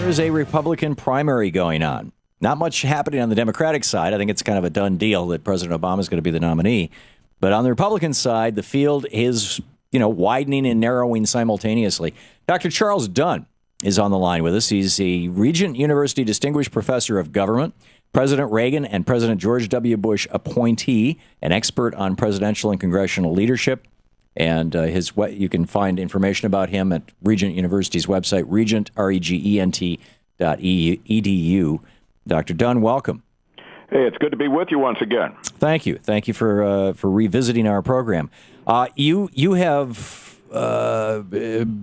There's a Republican primary going on. Not much happening on the Democratic side. I think it's kind of a done deal that President Obama is going to be the nominee. But on the Republican side, the field is, widening and narrowing simultaneously. Dr. Charles Dunn is on the line with us. He's a Regent University Distinguished Professor of Government, President Reagan and President George W. Bush appointee, an expert on presidential and congressional leadership. And you can find information about him at Regent University's website, regent, regent.edu. Dr. Dunn, welcome. Hey, it's good to be with you once again. Thank you. Thank you for revisiting our program. You have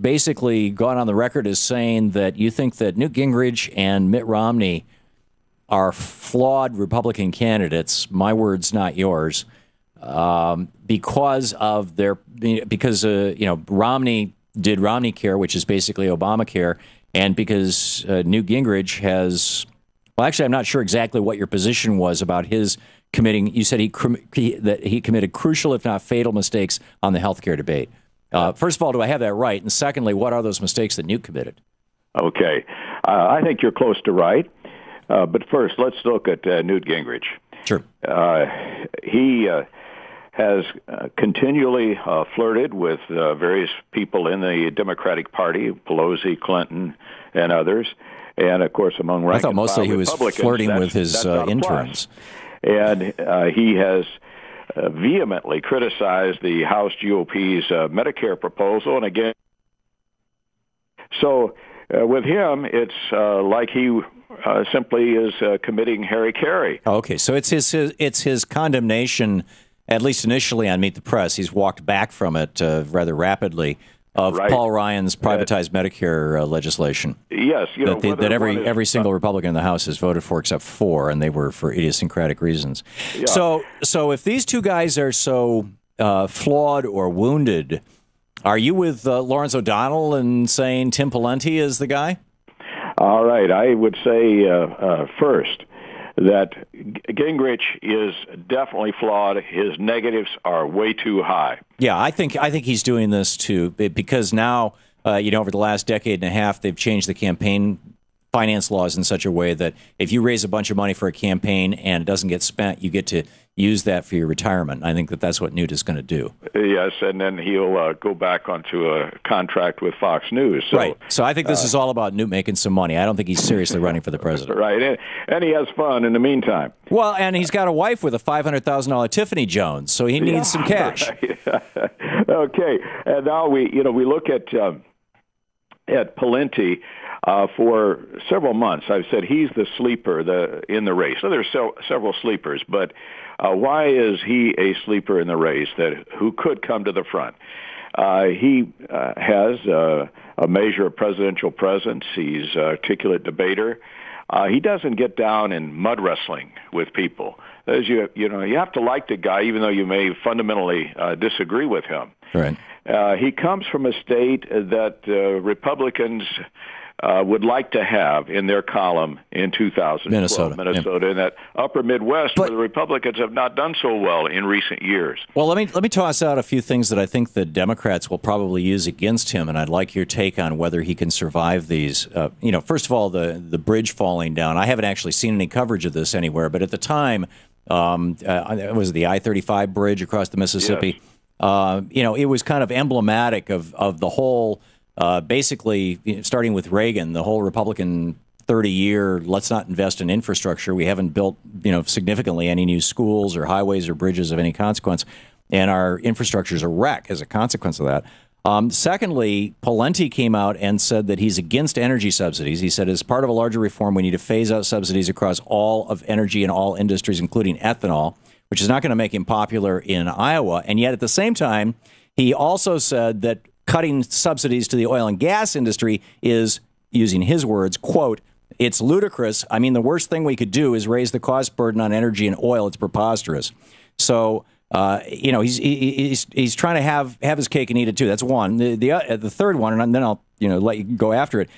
basically gone on the record as saying that you think that Newt Gingrich and Mitt Romney are flawed Republican candidates. My words, not yours. Because Romney did Romney Care, which is basically Obamacare, and because Newt Gingrich has, well, actually, I'm not sure exactly what your position was about his committing. You said he committed crucial, if not fatal, mistakes on the healthcare debate. First of all, do I have that right? And secondly, what are those mistakes that Newt committed? Okay, I think you're close to right. But first, let's look at Newt Gingrich. Sure. He has continually flirted with various people in the Democratic Party, Pelosi, Clinton, and others. And, of course, among rank I thought mostly he was flirting with his interns. And he has vehemently criticized the House GOP's Medicare proposal. And again, so with him, it's like he simply is committing Harry Carey. Okay, so it's his condemnation, at least initially on Meet the Press. He's walked back from it rather rapidly. Of right. Paul Ryan's privatized Medicare legislation. Yes, that every single Republican in the House has voted for except 4, and they were for idiosyncratic reasons. Yeah. So if these two guys are so flawed or wounded, are you with Lawrence O'Donnell and saying Tim Pawlenty is the guy? All right, I would say first that Gingrich is definitely flawed. His negatives are way too high. Yeah, I think he's doing this too because now, over the last decade and a half, they've changed the campaign finance laws in such a way that if you raise a bunch of money for a campaign and it doesn't get spent, you get to use that for your retirement. I think that's what Newt is going to do. Yes, and then he'll go back onto a contract with Fox News. So, right. So I think this is all about Newt making some money. I don't think he's seriously running for the president. Right, and he has fun in the meantime. Well, and he's got a wife with a $500,000 Tiffany Jones, so he needs some cash. Right. Okay, and now we look at Pawlenty. For several months, I've said he's the sleeper in the race. So there's several sleepers, but why is he a sleeper in the race who could come to the front? He has a measure of presidential presence. He's an articulate debater. He doesn't get down in mud wrestling with people. As you have to like the guy, even though you may fundamentally disagree with him. Right. He comes from a state that Republicans would like to have in their column in 2012, Minnesota, yeah. In that upper Midwest where the Republicans have not done so well in recent years. Well, let me toss out a few things that I think the Democrats will probably use against him, and I'd like your take on whether he can survive these. First of all, the bridge falling down. I haven't actually seen any coverage of this anywhere, but at the time, it was the I-35 bridge across the Mississippi. Yes. It was kind of emblematic of the whole. Basically, starting with Reagan, the whole Republican 30-year, let's not invest in infrastructure. We haven't built, significantly any new schools or highways or bridges of any consequence, and our infrastructure is a wreck as a consequence of that. Secondly, Pawlenty came out and said that he's against energy subsidies. He said as part of a larger reform, we need to phase out subsidies across all of energy and all industries, including ethanol, which is not going to make him popular in Iowa. And yet at the same time, he also said that cutting subsidies to the oil and gas industry is, using his words, quote, it's ludicrous. I mean, the worst thing we could do is raise the cost burden on energy and oil. It's preposterous. So, he's trying to have his cake and eat it too. That's one. The third one, and then I'll let you go after it,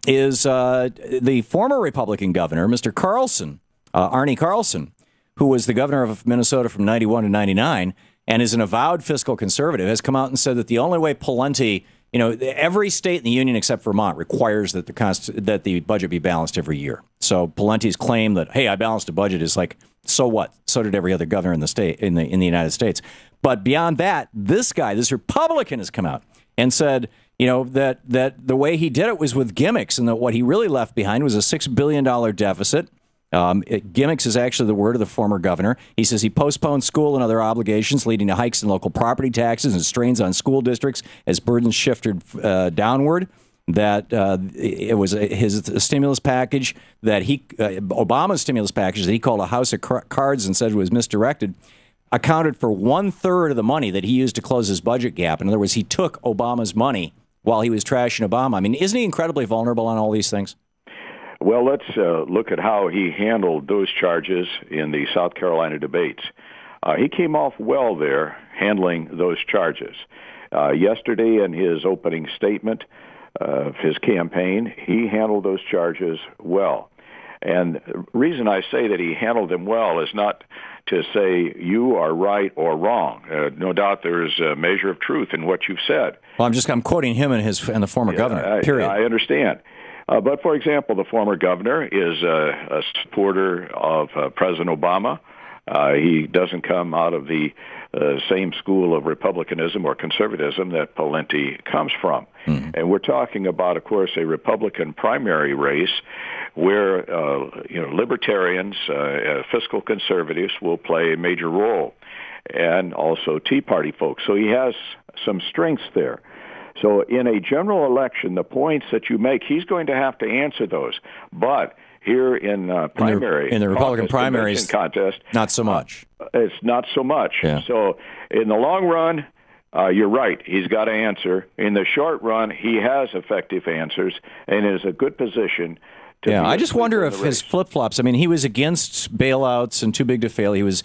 is the former Republican governor, Mr. Carlson, Arnie Carlson, who was the governor of Minnesota from 91 to 99, and is an avowed fiscal conservative, has come out and said that the only way Pawlenty every state in the union except Vermont requires that the budget be balanced every year. So Pawlenty's claim that, hey, I balanced a budget is like, so what? So did every other governor in the state in the United States. But beyond that, this Republican, has come out and said, that the way he did it was with gimmicks, and that what he really left behind was a $6 billion deficit. Gimmicks is actually the word of the former governor. He says he postponed school and other obligations, leading to hikes in local property taxes and strains on school districts as burdens shifted downward. That it was his stimulus package Obama's stimulus package that he called a house of cards and said was misdirected, accounted for 1/3 of the money that he used to close his budget gap. In other words, he took Obama's money while he was trashing Obama. I mean, isn't he incredibly vulnerable on all these things? Well, let's look at how he handled those charges in the South Carolina debates. He came off well there handling those charges. Yesterday in his opening statement of his campaign, he handled those charges well. And the reason I say that he handled them well is not to say you are right or wrong. No doubt there's a measure of truth in what you've said. Well, I'm quoting him and the former governor, period. I understand. But, for example, the former governor is a supporter of President Obama. He doesn't come out of the same school of republicanism or conservatism that Pawlenty comes from. Mm-hmm. And we're talking about, of course, a Republican primary race where libertarians, fiscal conservatives will play a major role, and also Tea Party folks. So he has some strengths there. So in a general election, the points that you make, he's going to have to answer those. But here in primary, in the Republican primaries contest, not so much. It's not so much. Yeah. So in the long run, you're right. He's got to answer. In the short run, he has effective answers and is a good position. I just wonder if his flip-flops. I mean, he was against bailouts and too big to fail. He was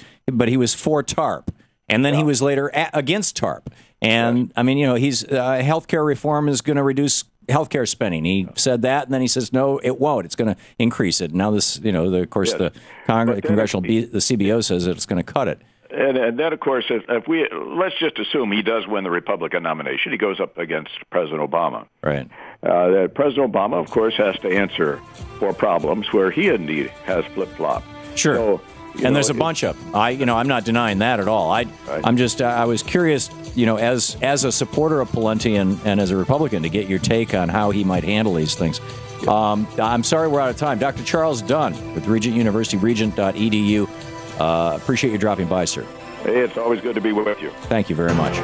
for TARP, and then he was later against TARP. And right. I mean, he's healthcare reform is going to reduce healthcare spending. He said that, and then he says, no, it won't. It's going to increase it. Now this, the congressional, the CBO says that it's going to cut it. And then, of course, if let's just assume he does win the Republican nomination, he goes up against President Obama. Right. President Obama, of course, has to answer for problems where he indeed has flip-flopped. Sure. So, there's a bunch of them. I'm not denying that at all. I was curious, as a supporter of Pawlenty and as a Republican, to get your take on how he might handle these things. I'm sorry we're out of time. Dr. Charles Dunn with Regent University, regent.edu. Appreciate you dropping by, sir. Hey, it's always good to be with you. Thank you very much.